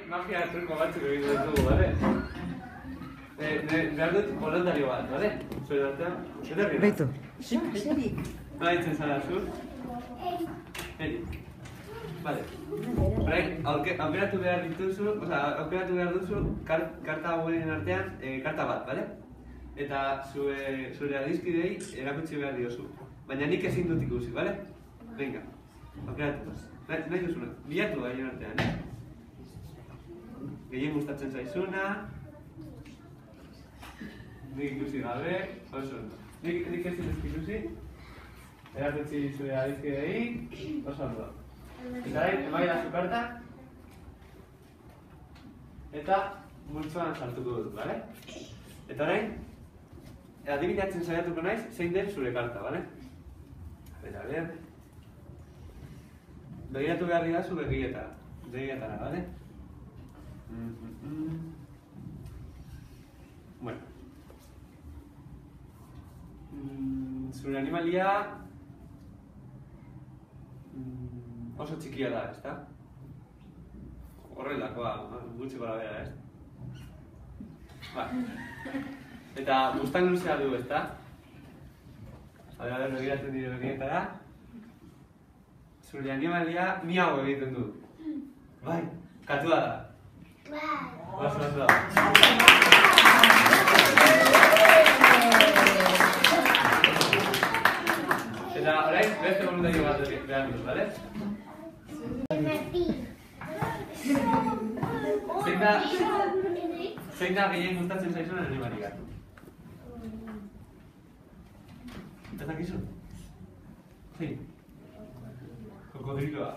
magia truko batzuk egin ditugu, bale? Behar dut voluntario bat, bale? Zure artean, eterri. Beitu. Serik. Baitzen zara, zu? Eri. Bale. Aukeratu behar dituzu, aukeratu behar duzu karta hauen artean karta bat, bale? Eta zure adizkidei erakutsi behar diozu. Baina nik ezin dut ikusi, bale? Venga, aukeratu. Nahi duzuna, bilatu haien artean, Gehien gustatzen zaizuna. Nik ikusi gabe, oso ondo. Nik ezin dut ikusi. Erakutsi zure adizkidei, oso ondo. Eta orain, emaila zu karta. Eta multzoan sartuko dut, bale? Eta orain, adibinatzen saiatuko naiz, zein den zure karta, bale? A ver. Begiratu behar didazu begietara, bale? Bueno. Zure animalia oso txikia da, ezta? Horrelakoa, gutxi gora bera, ez? Eta buztan luzea du, ezta? A ver, begiratzen dire begietara. Zure animalia miau egiten du. Bai, katua da. Oso ondo. Eta orain, beste voluntario bat behar dut, bale? Zein da gehien gustatzen zaizunen animalia? Ez dakizu? Zein? Kokodriloa.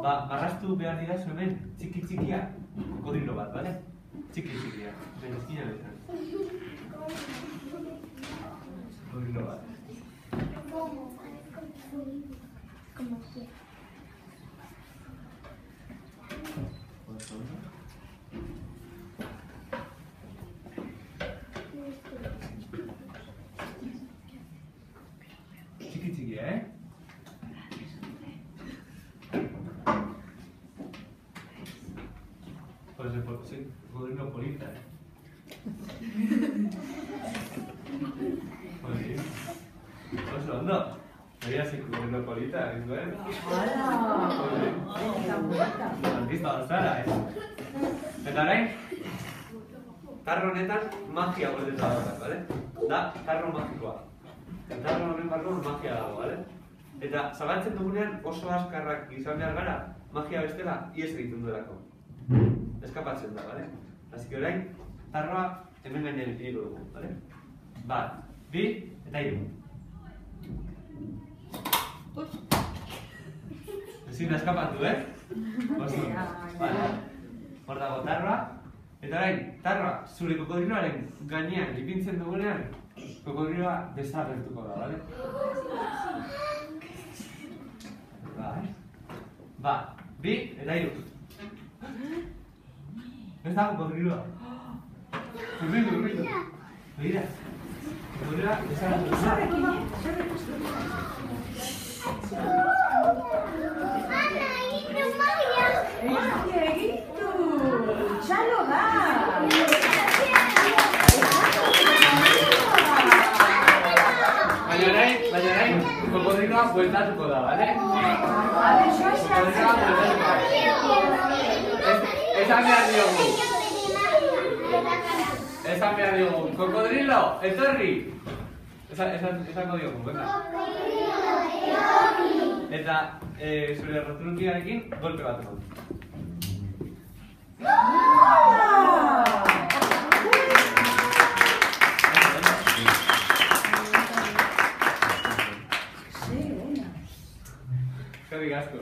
Marrastu behar didazu hemen, txiki-txikia. Kokodrilo bat, bale? Txiki-txikia. Benezkina bezan. Kokodrilo bat. Como quiera. Txiki-txikia, Soy cocodrilo polita, Oso ondo. Begira zein cocodrilo polita, egin duen? Artista bat zara, Eta orain, tarro honetan magia gordeta dagoak, bale? Da, tarro magikoa. Tarro horren barruan magia dago, bale? Eta zabaltzen dugunean oso askarrak izan behar gara, magia bestela ihes egiten duelako. Eskapatzen da, bale? Así que orain, tarroa hemen gainean ipiniko dugu, bale? Bat, bi, eta hiru. Ezin da eskapatu, Oso, bale. Hor dago tarroa. Eta orain, tarroa zure kokodriloaren gainean ipintzen dugunean, kokodriloa desagertuko da, bale? Bat, bi, eta hiru. Ez dago kokodriloa. Urbildu. Begira. Kokodriloa desagertuko da. Txalo da! Baina orain, kokodriloa bueltatuko da, bale? Kokodriloa bueltatuko da. Esan behar diogu. Kokodrilo, etorri! Esango diogu, venga. Eta zure rotulunkiarekin golpe bat egon. Eskerrik asko.